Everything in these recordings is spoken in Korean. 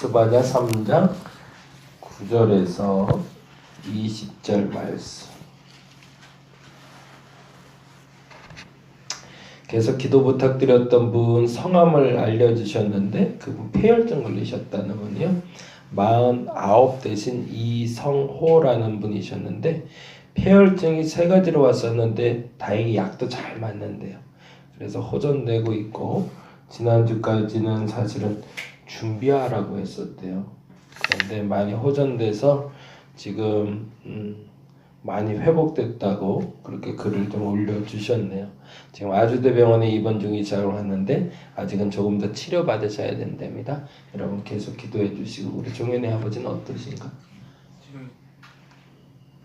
스바냐 3장 9절에서 20절 말씀. 계속 기도 부탁드렸던 분 성함을 알려주셨는데 그분 폐혈증 걸리셨다는 분이요. 49 대신 이성호라는 분이셨는데 폐혈증이 3가지로 왔었는데 다행히 약도 잘 맞는데요. 그래서 호전되고 있고 지난주까지는 사실은 준비하라고 했었대요. 그런데 많이 호전돼서 지금 많이 회복됐다고 그렇게 글을 좀 올려주셨네요. 지금 아주대병원에 입원 중이라고 하는데 아직은 조금 더 치료받으셔야 된답니다. 여러분 계속 기도해 주시고 우리 종현이 아버지는 어떠신가? 지금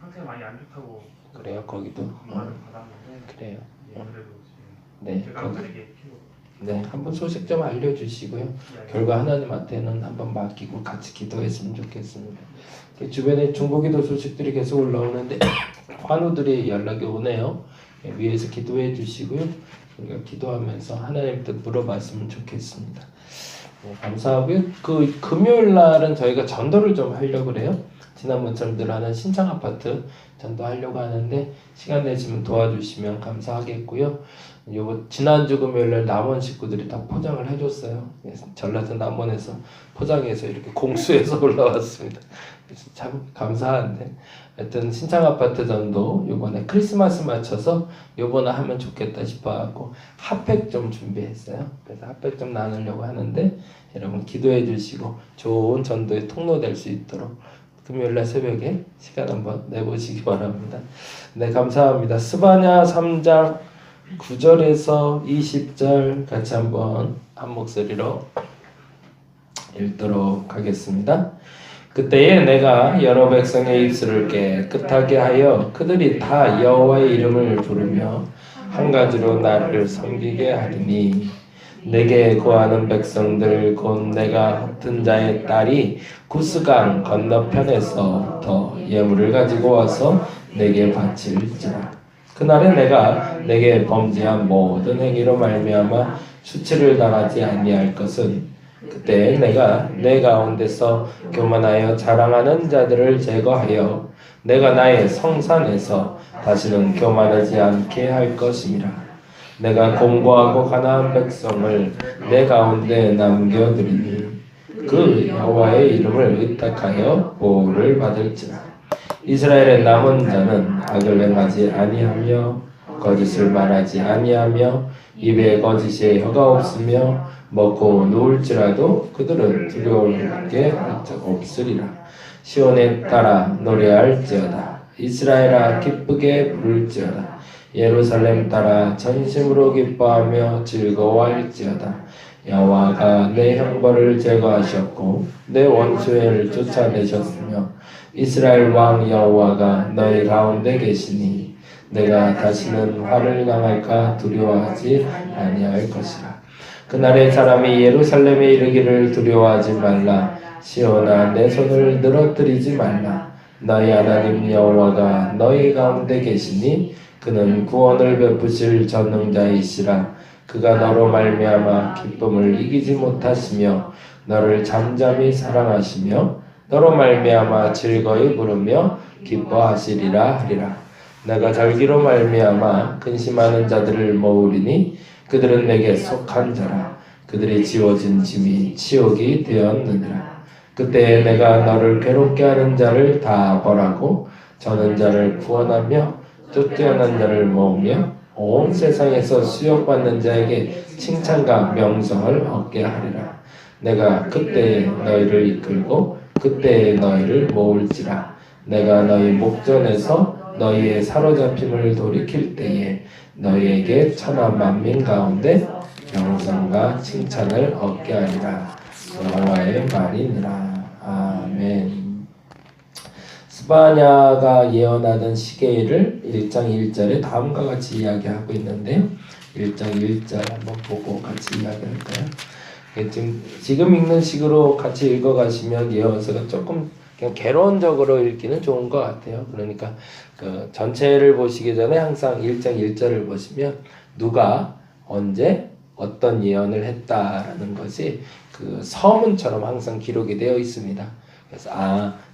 상태가 많이 안 좋다고 그래요? 거기도? 말을 받았는데 그래요? 그래도 지금 네, 제가 거기. 만약에 필요 네, 한번 소식 좀 알려주시고요. 결과 하나님한테는 한번 맡기고 같이 기도했으면 좋겠습니다. 주변에 중보기도 소식들이 계속 올라오는데 환우들이 연락이 오네요. 위에서 기도해 주시고요. 우리가 기도하면서 하나님 뜻 물어봤으면 좋겠습니다. 감사하고요. 그 금요일 날은 저희가 전도를 좀 하려고 그래요. 지난번처럼 늘 하는 신창 아파트 전도하려고 하는데 시간 내시면 도와주시면 감사하겠고요. 요번 지난주 금요일날 남원 식구들이 다 포장을 해줬어요. 전라도 남원에서 포장해서 이렇게 공수해서 올라왔습니다. 그래서 참 감사한데 하여튼 신창 아파트 전도 요번에 크리스마스 맞춰서 요번에 하면 좋겠다 싶어갖고 핫팩 좀 준비했어요. 그래서 핫팩 좀 나누려고 하는데 여러분 기도해 주시고 좋은 전도의 통로 될 수 있도록 금요일날 새벽에 시간 한번 내보시기 바랍니다. 네, 감사합니다. 스바냐 3장 9절에서 20절 같이 한번 한 목소리로 읽도록 하겠습니다. 그때에 내가 여러 백성의 입술을 깨끗하게 하여 그들이 다 여호와의 이름을 부르며 한 가지로 나를 섬기게 하리니 내게 구하는 백성들 곧 내가 흩은 자의 딸이 구스강 건너편에서부터 예물을 가지고 와서 내게 바칠지라. 그날에 내가 내게 범죄한 모든 행위로 말미암아 수치를 당하지 아니할 것은 그때 내가 내 가운데서 교만하여 자랑하는 자들을 제거하여 내가 나의 성산에서 다시는 교만하지 않게 할 것임이라. 내가 공고하고 가난한 백성을 내 가운데 남겨두리니 그 여호와의 이름을 의탁하여 보호를 받을지라. 이스라엘의 남은 자는 악을 행하지 아니하며 거짓을 말하지 아니하며 입에 거짓의 혀가 없으며 먹고 누울지라도 그들은 두려울 게 없으리라. 시온에 따라 노래할지어다. 이스라엘아 기쁘게 부를지어다. 예루살렘 따라 전심으로 기뻐하며 즐거워할지어다. 여호와가 내 형벌을 제거하셨고 내 원수를 쫓아내셨으며 이스라엘 왕 여호와가 너희 가운데 계시니 내가 다시는 화를 당할까 두려워하지 아니할 것이라. 그날의 사람이 예루살렘에 이르기를 두려워하지 말라. 시온아 내 손을 늘어뜨리지 말라. 너희 하나님 여호와가 너희 가운데 계시니 그는 구원을 베푸실 전능자이시라. 그가 너로 말미암아 기쁨을 이기지 못하시며 너를 잠잠히 사랑하시며 너로 말미암아 즐거이 부르며 기뻐하시리라 하리라. 내가 절기로 말미암아 근심하는 자들을 모으리니 그들은 내게 속한 자라. 그들이 지워진 짐이 치욕이 되었느니라. 그때 내가 너를 괴롭게 하는 자를 다 벌하고 저는 자를 구원하며 쫓겨난 자를 모으며 온 세상에서 수욕받는 자에게 칭찬과 명성을 얻게 하리라. 내가 그때에 너희를 이끌고 그때에 너희를 모을지라. 내가 너희 목전에서 너희의 사로잡힘을 돌이킬 때에 너희에게 천하 만민 가운데 명성과 칭찬을 얻게 하리라. 여호와의 말이니라. 아멘. 스바냐가 예언하던 시계를 1장 1절에 다음과 같이 이야기하고 있는데요. 1장 1절 한번 보고 같이 이야기할까요? 지금 읽는 식으로 같이 읽어가시면 예언서가 조금 그냥 개론적으로 읽기는 좋은 것 같아요. 그러니까 그 전체를 보시기 전에 항상 1장 1절을 보시면 누가 언제 어떤 예언을 했다라는 것이 그 서문처럼 항상 기록이 되어 있습니다. 그래서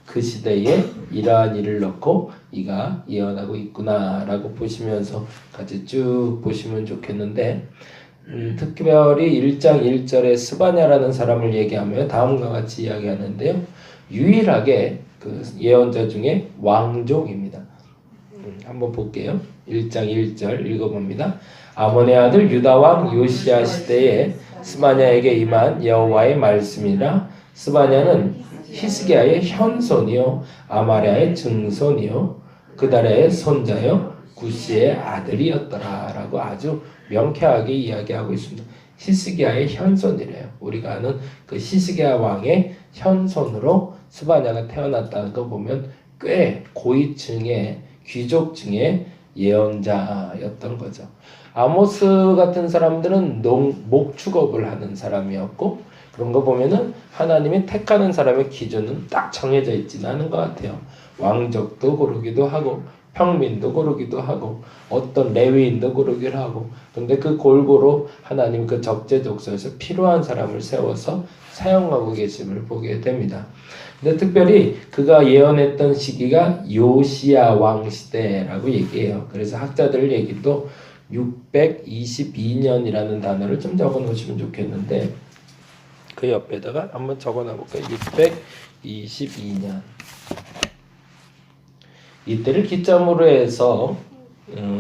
그 시대에 이러한 일을 넣고 이가 예언하고 있구나라고 보시면서 같이 쭉 보시면 좋겠는데 특별히 1장 1절에 스바냐라는 사람을 얘기하며 다음과 같이 이야기하는데요. 유일하게 그 예언자 중에 왕족입니다. 한번 볼게요. 1장 1절 읽어봅니다. 아몬의 아들 유다 왕 요시야 시대에 스바냐에게 임한 여호와의 말씀이라. 스바냐는 히스기야의 현손이요 아마랴의 증손이요 그다랴의 손자요 구시의 아들이었더라 라고 아주 명쾌하게 이야기하고 있습니다. 히스기야의 현손이래요. 우리가 아는 그 히스기야 왕의 현손으로 스바냐가 태어났다는 거 보면 꽤 고위층의 귀족층의 예언자였던 거죠. 아모스 같은 사람들은 목축업을 하는 사람이었고 그런 거 보면은 하나님이 택하는 사람의 기준은 딱 정해져 있지는 않은 것 같아요. 왕족도 고르기도 하고 평민도 고르기도 하고 어떤 레위인도 고르기도 하고 근데 그 골고루 하나님 그 적재적소에서 필요한 사람을 세워서 사용하고 계심을 보게 됩니다. 근데 특별히 그가 예언했던 시기가 요시야 왕 시대라고 얘기해요. 그래서 학자들 얘기도 622년이라는 단어를 좀 적어 놓으시면 좋겠는데 그 옆에다가 한번 적어 놔볼까요? 622년 이때를 기점으로 해서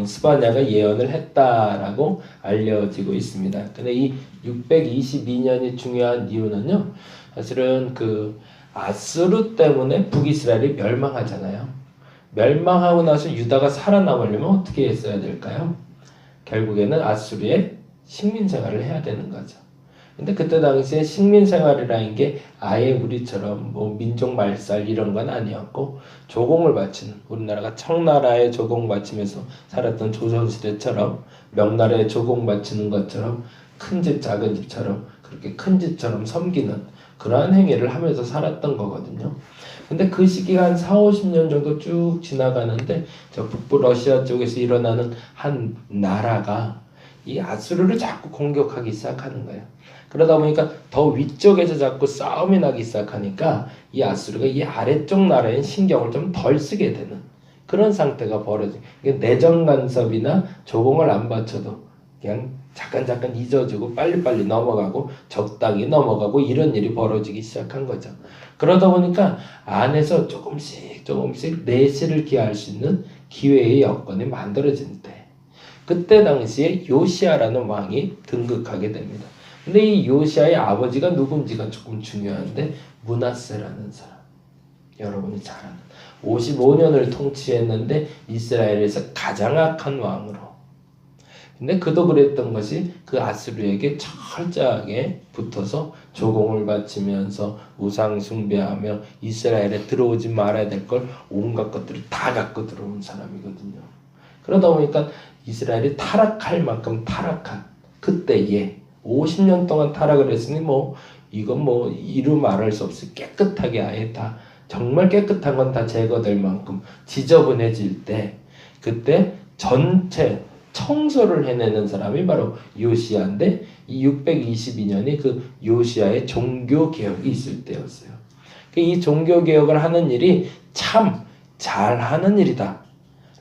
스바냐가 예언을 했다라고 알려지고 있습니다. 근데 이 622년이 중요한 이유는요. 사실은 그 아수르 때문에 북이스라엘이 멸망하잖아요. 멸망하고 나서 유다가 살아남으려면 어떻게 했어야 될까요? 결국에는 아수르의 식민 생활을 해야 되는 거죠. 근데 그때 당시에 식민 생활이라는 게 아예 우리처럼 뭐 민족 말살 이런 건 아니었고 조공을 바치는 우리나라가 청나라에 조공 바치면서 살았던 조선시대처럼 명나라에 조공 바치는 것처럼 큰 집 작은 집처럼 그렇게 큰 집처럼 섬기는 그러한 행위를 하면서 살았던 거거든요. 근데 그 시기가 한 4, 50년 정도 쭉 지나가는데 저 북부 러시아 쪽에서 일어나는 한 나라가 이 아수르를 자꾸 공격하기 시작하는 거예요. 그러다 보니까 더 위쪽에서 자꾸 싸움이 나기 시작하니까 이 아수르가 이 아래쪽 나라엔 신경을 좀 덜 쓰게 되는 그런 상태가 벌어져요. 내정 간섭이나 조공을 안 바쳐도 그냥 잠깐 잊어주고 빨리빨리 넘어가고 적당히 넘어가고 이런 일이 벌어지기 시작한 거죠. 그러다 보니까 안에서 조금씩 내실을 기할 수 있는 기회의 여건이 만들어진 때 그때 당시에 요시야라는 왕이 등극하게 됩니다. 근데 이 요시야의 아버지가 누군지가 조금 중요한데 므낫세라는 사람 여러분이 잘 아는 55년을 통치했는데 이스라엘에서 가장 악한 왕으로 근데 그도 그랬던 것이 그 아수르에게 철저하게 붙어서 조공을 바치면서 우상 숭배하며 이스라엘에 들어오지 말아야 될 걸 온갖 것들을 다 갖고 들어온 사람이거든요. 그러다 보니까 이스라엘이 타락할 만큼 타락한 그때에 50년 동안 타락을 했으니 이건 이루 말할 수 없이 깨끗하게 아예 다 정말 깨끗한 건 다 제거될 만큼 지저분해질 때 그때 전체 청소를 해내는 사람이 바로 요시야인데 이 622년이 그 요시야의 종교개혁이 있을 때였어요. 이 종교개혁을 하는 일이 참 잘하는 일이다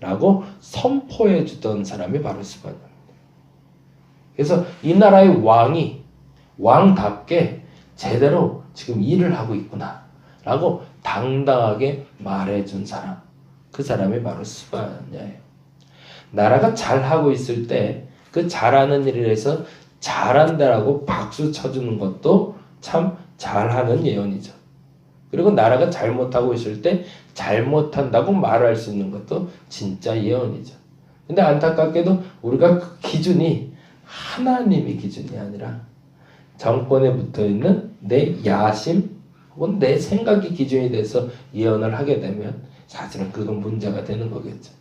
라고 선포해 주던 사람이 바로 스바냐입니다. 그래서 이 나라의 왕이 왕답게 제대로 지금 일을 하고 있구나 라고 당당하게 말해준 사람 그 사람이 바로 스바냐예요. 나라가 잘하고 있을 때 그 잘하는 일에서 잘한다라고 박수 쳐주는 것도 참 잘하는 예언이죠. 그리고 나라가 잘못하고 있을 때 잘못한다고 말할 수 있는 것도 진짜 예언이죠. 근데 안타깝게도 우리가 그 기준이 하나님의 기준이 아니라 정권에 붙어있는 내 야심 혹은 내 생각이 기준이 돼서 예언을 하게 되면 사실은 그건 문제가 되는 거겠죠.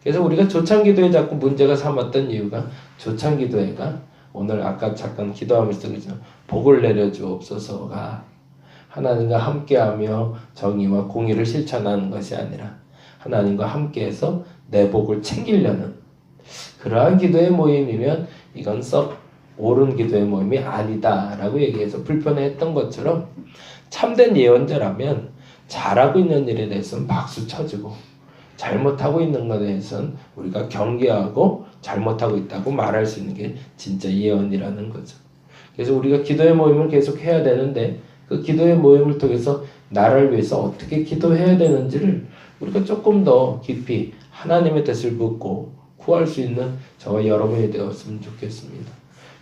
그래서 우리가 조창기도에 자꾸 문제가 삼았던 이유가 조창기도회가 오늘 아까 잠깐 기도하면서 그죠 복을 내려주옵소서가 하나님과 함께하며 정의와 공의를 실천하는 것이 아니라 하나님과 함께해서 내 복을 챙기려는 그러한 기도의 모임이면 이건 썩 옳은 기도의 모임이 아니다라고 얘기해서 불편해했던 것처럼 참된 예언자라면 잘하고 있는 일에 대해서는 박수 쳐주고 잘못하고 있는 것에 대해서는 우리가 경계하고 잘못하고 있다고 말할 수 있는 게 진짜 예언이라는 거죠. 그래서 우리가 기도의 모임을 계속 해야 되는데 그 기도의 모임을 통해서 나를 위해서 어떻게 기도해야 되는지를 우리가 조금 더 깊이 하나님의 뜻을 묻고 구할 수 있는 저와 여러분이 되었으면 좋겠습니다.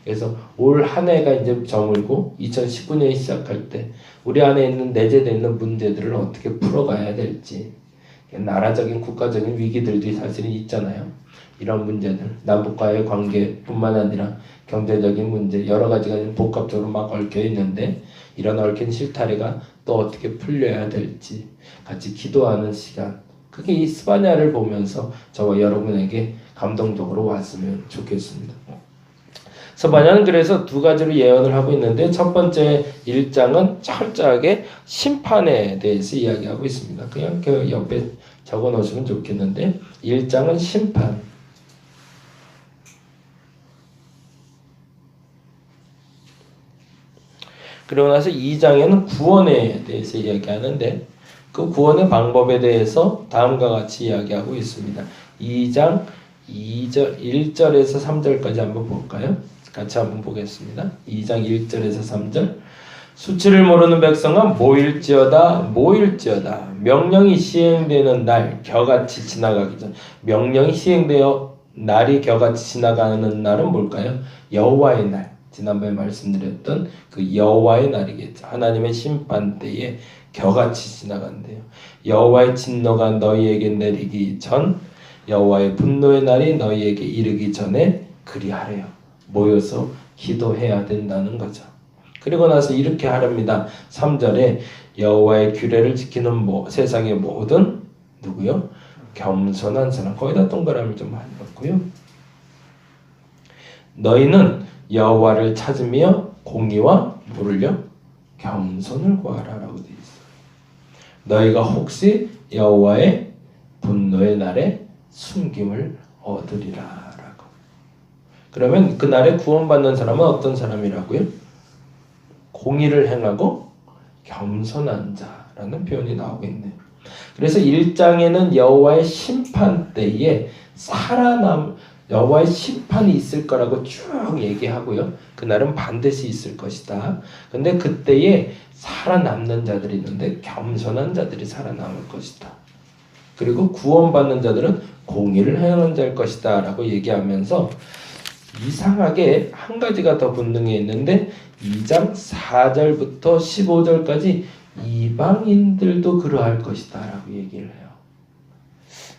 그래서 올 한 해가 이제 저물고 2019년이 시작할 때 우리 안에 있는 내재되어 있는 문제들을 어떻게 풀어가야 될지, 나라적인 국가적인 위기들도 사실은 있잖아요. 이런 문제들, 남북과의 관계뿐만 아니라 경제적인 문제, 여러 가지가 복합적으로 막 얽혀 있는데 이런 얽힌 실타래가 또 어떻게 풀려야 될지 같이 기도하는 시간, 그게 이 스바냐를 보면서 저와 여러분에게 감동적으로 왔으면 좋겠습니다. 스바냐는 그래서 두 가지로 예언을 하고 있는데 첫 번째 1장은 철저하게 심판에 대해서 이야기하고 있습니다. 그냥 그 옆에 적어 놓으시면 좋겠는데 1장은 심판, 그리고 나서 2장에는 구원에 대해서 이야기하는데 그 구원의 방법에 대해서 다음과 같이 이야기하고 있습니다. 2장 1절에서 3절까지 한번 볼까요? 같이 한번 보겠습니다. 2장 1절에서 3절. 수치를 모르는 백성아 모일지어다 모일지어다. 명령이 시행되는 날 겨같이 지나가기 전. 명령이 시행되어 날이 겨같이 지나가는 날은 뭘까요? 여호와의 날. 지난번에 말씀드렸던 그 여호와의 날이겠죠. 하나님의 심판 때에 겨같이 지나간대요. 여호와의 진노가 너희에게 내리기 전, 여호와의 분노의 날이 너희에게 이르기 전에 그리하래요. 모여서 기도해야 된다는 거죠. 그리고 나서 이렇게 하랍니다. 3절에 여호와의 규례를 지키는 세상의 모든 누구요? 겸손한 사람. 거기다 동그라미 좀 많이 넣고요. 너희는 여호와를 찾으며 공의와 뭐를요? 겸손을 구하라라고 되어 있어요. 너희가 혹시 여호와의 분노의 날에 숨김을 얻으리라라고. 그러면 그 날에 구원받는 사람은 어떤 사람이라고요? 공의를 행하고 겸손한 자라는 표현이 나오고 있네요. 그래서 1장에는 여호와의 심판 때에 여호와의 심판이 있을 거라고 쭉 얘기하고요. 그날은 반드시 있을 것이다. 근데 그때에 살아남는 자들이 있는데 겸손한 자들이 살아남을 것이다. 그리고 구원받는 자들은 공의를 행하는 자일 것이다 라고 얘기하면서 이상하게 한 가지가 더 본능에 있는데 2장 4절부터 15절까지 이방인들도 그러할 것이다 라고 얘기를 해요.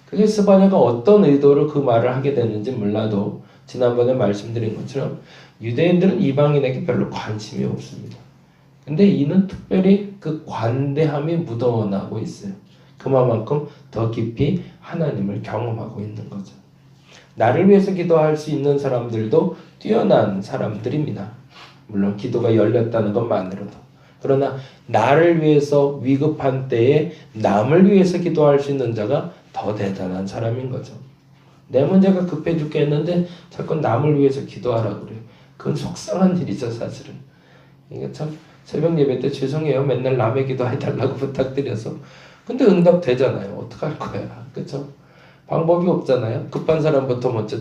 그게 스바냐가 어떤 의도로 그 말을 하게 됐는지 몰라도 지난번에 말씀드린 것처럼 유대인들은 이방인에게 별로 관심이 없습니다. 근데 이는 특별히 그 관대함이 묻어나고 있어요. 그만큼 더 깊이 하나님을 경험하고 있는 거죠. 나를 위해서 기도할 수 있는 사람들도 뛰어난 사람들입니다. 물론 기도가 열렸다는 것만으로도. 그러나 나를 위해서 위급한 때에 남을 위해서 기도할 수 있는 자가 더 대단한 사람인 거죠. 내 문제가 급해 죽겠는데 자꾸 남을 위해서 기도하라고 그래요. 그건 속상한 일이죠, 사실은. 이게 참 새벽 예배 때 죄송해요. 맨날 남의 기도 해달라고 부탁드려서. 근데 응답 되잖아요. 어떡할 거야. 그쵸? 방법이 없잖아요. 급한 사람부터 먼저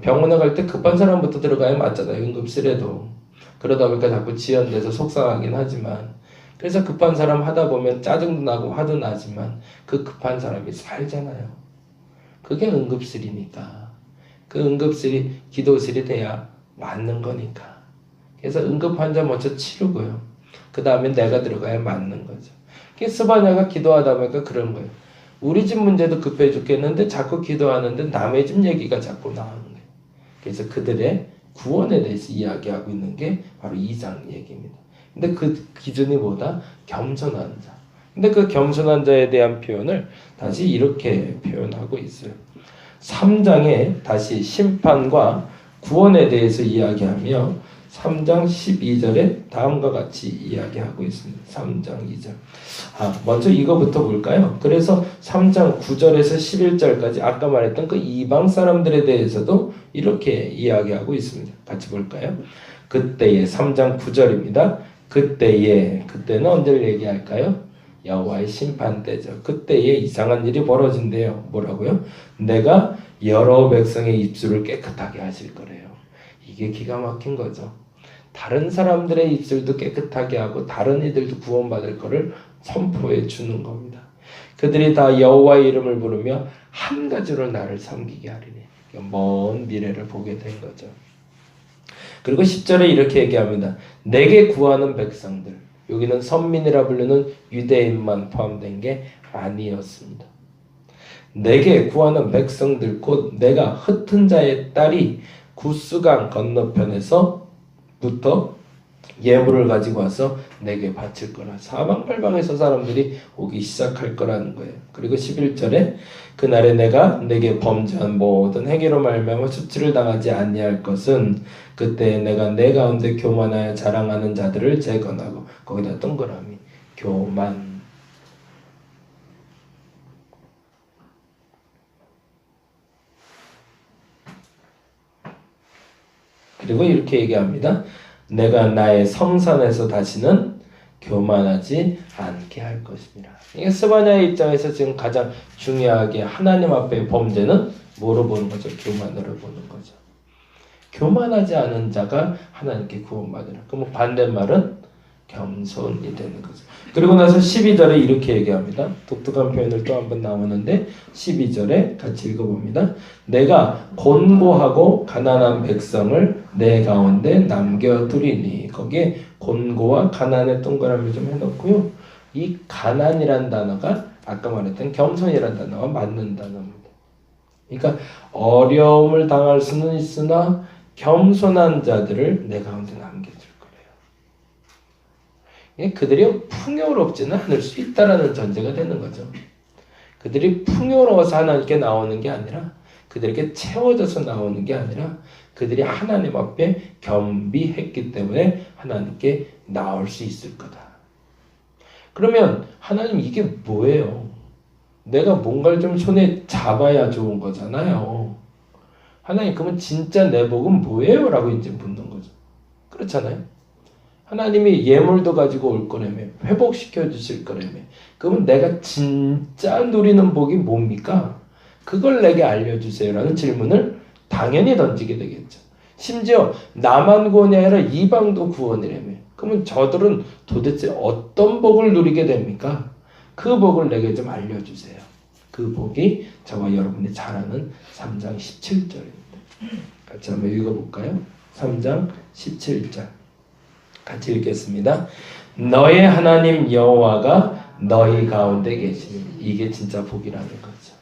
병원에 갈 때 급한 사람부터 들어가야 맞잖아요. 응급실에도. 그러다 보니까 자꾸 지연돼서 속상하긴 하지만 그래서 급한 사람 하다 보면 짜증도 나고 화도 나지만 그 급한 사람이 살잖아요. 그게 응급실이니까. 그 응급실이 기도실이 돼야 맞는 거니까. 그래서 응급 환자 먼저 치르고요. 그 다음에 내가 들어가야 맞는 거죠. 스바냐가 기도하다 보니까 그런 거예요. 우리 집 문제도 급해 죽겠는데 자꾸 기도하는데 남의 집 얘기가 자꾸 나오는 거예요. 그래서 그들의 구원에 대해서 이야기하고 있는 게 바로 2장 얘기입니다. 근데 그 기준이 뭐다? 겸손한 자. 근데 그 겸손한 자에 대한 표현을 다시 이렇게 표현하고 있어요. 3장에 다시 심판과 구원에 대해서 이야기하며 3장 12절에 다음과 같이 이야기하고 있습니다. 3장 2절. 먼저 이거부터 볼까요? 그래서 3장 9절에서 11절까지 아까 말했던 그 이방 사람들에 대해서도 이렇게 이야기하고 있습니다. 같이 볼까요? 그때에 3장 9절입니다. 그때는 언제를 얘기할까요? 여호와의 심판 때죠. 그때에 이상한 일이 벌어진대요. 뭐라고요? 내가 여러 백성의 입술을 깨끗하게 하실 거래요. 이게 기가 막힌 거죠. 다른 사람들의 입술도 깨끗하게 하고 다른 이들도 구원받을 거를 선포해 주는 겁니다. 그들이 다 여호와의 이름을 부르며 한 가지로 나를 섬기게 하리니. 먼 미래를 보게 된 거죠. 그리고 10절에 이렇게 얘기합니다. 내게 구하는 백성들. 여기는 선민이라 부르는 유대인만 포함된 게 아니었습니다. 내게 구하는 백성들 곧 내가 흩은 자의 딸이 구스강 건너편에서부터 예물을 가지고 와서 내게 바칠 거라. 사방팔방에서 사람들이 오기 시작할 거라는 거예요. 그리고 11절에 그날에 내게 범죄한 모든 행위로 말미암아 수치를 당하지 아니할 것은 그때 내가 내 가운데 교만하여 자랑하는 자들을 재건하고 거기다 동그라미 교만. 그리고 이렇게 얘기합니다. 내가 나의 성산에서 다시는 교만하지 않게 할 것입니다. 이게 스바냐의 입장에서 지금 가장 중요하게 하나님 앞에 범죄는 뭐로 보는 거죠? 교만으로 보는 거죠. 교만하지 않은 자가 하나님께 구원받으라. 그럼 반대말은 겸손이 되는 거죠. 그리고 나서 12절에 이렇게 얘기합니다. 독특한 표현을 또 한번 나오는데 12절에 같이 읽어봅니다. 내가 곤고하고 가난한 백성을 내 가운데 남겨두리니. 거기에 곤고와 가난의 동그라미 좀 해놓고요. 이 가난이란 단어가 아까 말했던 겸손이란 단어와 맞는 단어입니다. 그러니까 어려움을 당할 수는 있으나 겸손한 자들을 내 가운데 남겨둘 거래요. 그들이 풍요롭지는 않을 수 있다라는 전제가 되는 거죠. 그들이 풍요로워서 하나님께 나오는 게 아니라 그들에게 채워져서 나오는 게 아니라 그들이 하나님 앞에 겸비했기 때문에 하나님께 나올 수 있을 거다. 그러면 하나님 이게 뭐예요? 내가 뭔가를 좀 손에 잡아야 좋은 거잖아요. 하나님 그러면 진짜 내 복은 뭐예요? 라고 이제 묻는 거죠. 그렇잖아요. 하나님이 예물도 가지고 올 거라며 회복시켜 주실 거라며 그러면 내가 진짜 누리는 복이 뭡니까? 그걸 내게 알려주세요 라는 질문을 당연히 던지게 되겠죠. 심지어 나만 구원이 아니라 이방도 구원이라며 그러면 저들은 도대체 어떤 복을 누리게 됩니까? 그 복을 내게 좀 알려주세요. 그 복이 저와 여러분이 잘 아는 3장 17절입니다. 같이 한번 읽어볼까요? 3장 17절 같이 읽겠습니다. 너의 하나님 여호와가 너희 가운데 계시니. 이게 진짜 복이라는 거죠.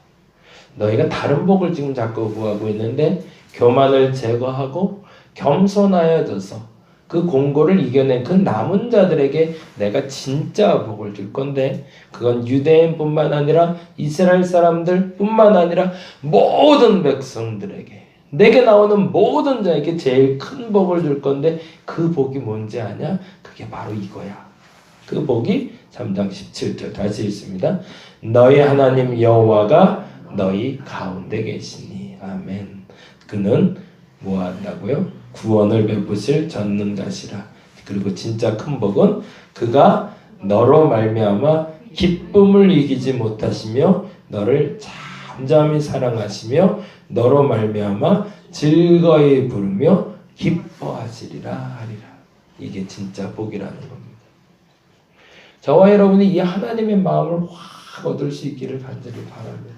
너희가 다른 복을 지금 자꾸 구하고 있는데 교만을 제거하고 겸손하여져서 그 공고를 이겨낸 그 남은 자들에게 내가 진짜 복을 줄 건데 그건 유대인뿐만 아니라 이스라엘 사람들뿐만 아니라 모든 백성들에게 내게 나오는 모든 자에게 제일 큰 복을 줄 건데 그 복이 뭔지 아냐? 그게 바로 이거야. 그 복이 3장 17절 다시 읽습니다. 너희 하나님 여호와가 너희 가운데 계시니. 아멘. 그는 뭐 한다고요? 구원을 베푸실 전능자시라. 그리고 진짜 큰 복은 그가 너로 말미암아 기쁨을 이기지 못하시며 너를 잠잠히 사랑하시며 너로 말미암아 즐거이 부르며 기뻐하시리라 하리라. 이게 진짜 복이라는 겁니다. 저와 여러분이 이 하나님의 마음을 확 얻을 수 있기를 간절히 바랍니다.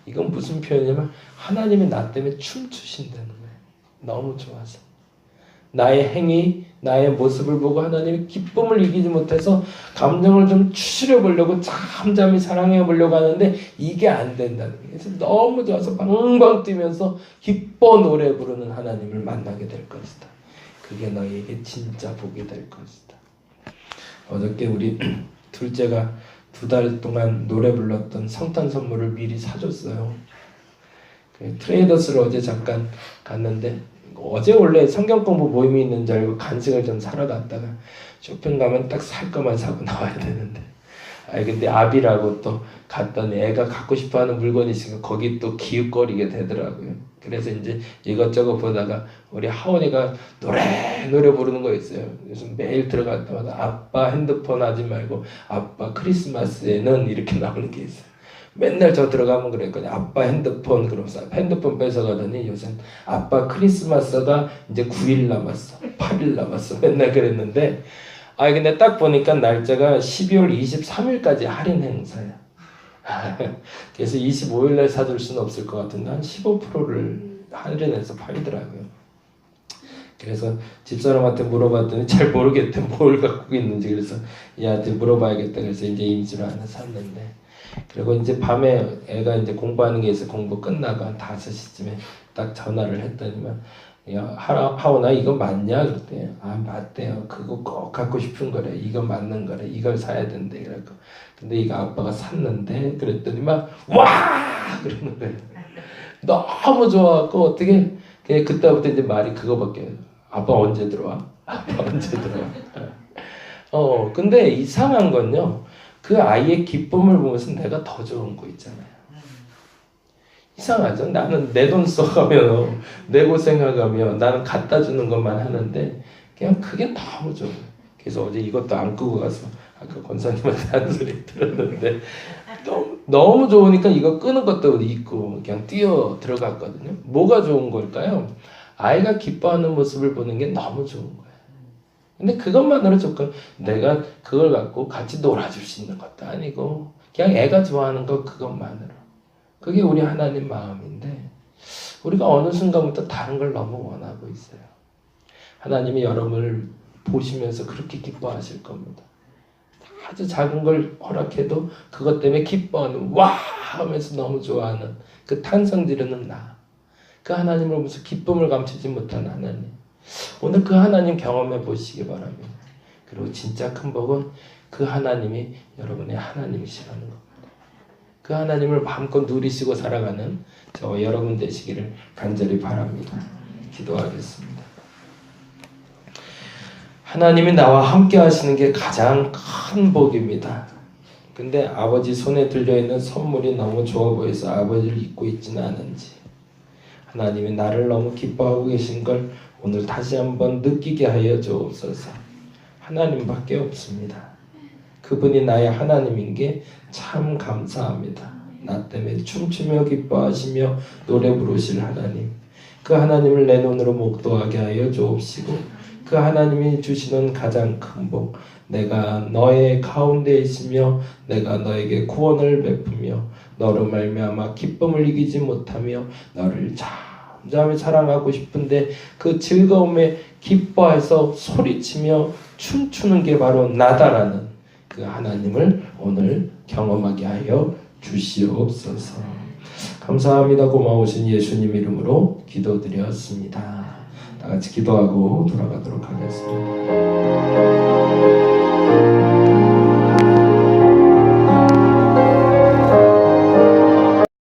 이건 무슨 표현이냐면 하나님이 나 때문에 춤추신다는 거예요. 너무 좋아서. 나의 행위, 나의 모습을 보고 하나님이 기쁨을 이기지 못해서 감정을 좀 추스려 보려고 잠잠히 사랑해 보려고 하는데 이게 안 된다는 거예요. 그래서 너무 좋아서 방방 뛰면서 기뻐 노래 부르는 하나님을 만나게 될 것이다. 그게 너희에게 진짜 복이 될 것이다. 어저께 우리 둘째가 2달 동안 노래 불렀던 성탄 선물을 미리 사줬어요. 트레이더스를 어제 잠깐 갔는데 어제 원래 성경 공부 모임이 있는 줄 알고 간식을 좀 사러 갔다가 쇼핑 가면 딱 살 것만 사고 나와야 되는데 근데 아비라고 또 갔더니 애가 갖고 싶어하는 물건이 있으니까 거기 또 기웃거리게 되더라고요. 그래서 이제 이것저것 보다가 우리 하원이가 노래 부르는 거 있어요. 요즘 매일 들어갈 때마다 아빠 핸드폰 하지 말고 아빠 크리스마스에는 이렇게 나오는 게 있어요. 맨날 저 들어가면 그랬거든요. 아빠 핸드폰 그러면서 핸드폰 뺏어가더니 요새 아빠 크리스마스가 이제 9일 남았어 8일 남았어 맨날 그랬는데 근데 딱 보니까 날짜가 12월 23일까지 할인 행사야. 그래서 25일날 사줄 수는 없을 것 같은데 한 15%를 할인해서 팔더라고요. 그래서 집사람한테 물어봤더니 잘 모르겠대 뭘 갖고 있는지. 그래서 얘한테 물어봐야겠다. 그래서 이제 임시로 하나 샀는데, 그리고 이제 밤에 애가 이제 공부하는 게 있어. 공부 끝나고 한 5시쯤에 딱 전화를 했더니만 야 하원아 이거 맞냐? 그랬대요. 맞대요. 그거 꼭 갖고 싶은 거래. 이거 맞는 거래. 이걸 사야 된대. 그래갖고 근데 이거 아빠가 샀는데 그랬더니만 와 그러는 거예요. 너무 좋아갖고 어떻게 그때부터 이제 말이 그거밖에 아빠 언제 들어와? 아빠 언제 들어와? 근데 이상한 건요. 그 아이의 기쁨을 보면서 내가 더 좋은 거 있잖아요. 이상하죠. 나는 내 돈 써가며 내 고생하가며 나는 갖다 주는 것만 하는데 그냥 그게 너무 좋아요. 그래서 어제 이것도 안 끄고 가서 아까 권사님한테 한 소리 들었는데 너무 좋으니까 이거 끄는 것도 잊고 그냥 뛰어 들어갔거든요. 뭐가 좋은 걸까요? 아이가 기뻐하는 모습을 보는 게 너무 좋은 거예요. 근데 그것만으로 조금 내가 그걸 갖고 같이 놀아줄 수 있는 것도 아니고 그냥 애가 좋아하는 거 그것만으로. 그게 우리 하나님 마음인데 우리가 어느 순간부터 다른 걸 너무 원하고 있어요. 하나님이 여러분을 보시면서 그렇게 기뻐하실 겁니다. 아주 작은 걸 허락해도 그것 때문에 기뻐하는 와 하면서 너무 좋아하는 그 탄성 지르는 나. 그 하나님을 보면서 기쁨을 감추지 못한 하나님. 오늘 그 하나님 경험해 보시기 바랍니다. 그리고 진짜 큰 복은 그 하나님이 여러분의 하나님이시라는 겁니다. 그 하나님을 마음껏 누리시고 살아가는 저와 여러분 되시기를 간절히 바랍니다. 기도하겠습니다. 하나님이 나와 함께 하시는 게 가장 큰 복입니다. 근데 아버지 손에 들려있는 선물이 너무 좋아 보여서 아버지를 잊고 있지는 않은지 하나님이 나를 너무 기뻐하고 계신 걸 오늘 다시 한번 느끼게 하여 주옵소서. 하나님밖에 없습니다. 그분이 나의 하나님인 게 참 감사합니다. 나 때문에 춤추며 기뻐하시며 노래 부르실 하나님, 그 하나님을 내 눈으로 목도하게 하여 주옵시고 그 하나님이 주시는 가장 큰 복, 내가 너의 가운데 있으며 내가 너에게 구원을 베푸며 너로 말미암아 기쁨을 이기지 못하며 너를 잠잠히 사랑하고 싶은데 그 즐거움에 기뻐해서 소리치며 춤추는 게 바로 나다라는 그 하나님을 오늘 경험하게 하여 주시옵소서. 감사합니다. 고마우신 예수님 이름으로 기도드렸습니다. 다 같이 기도하고 돌아가도록 하겠습니다.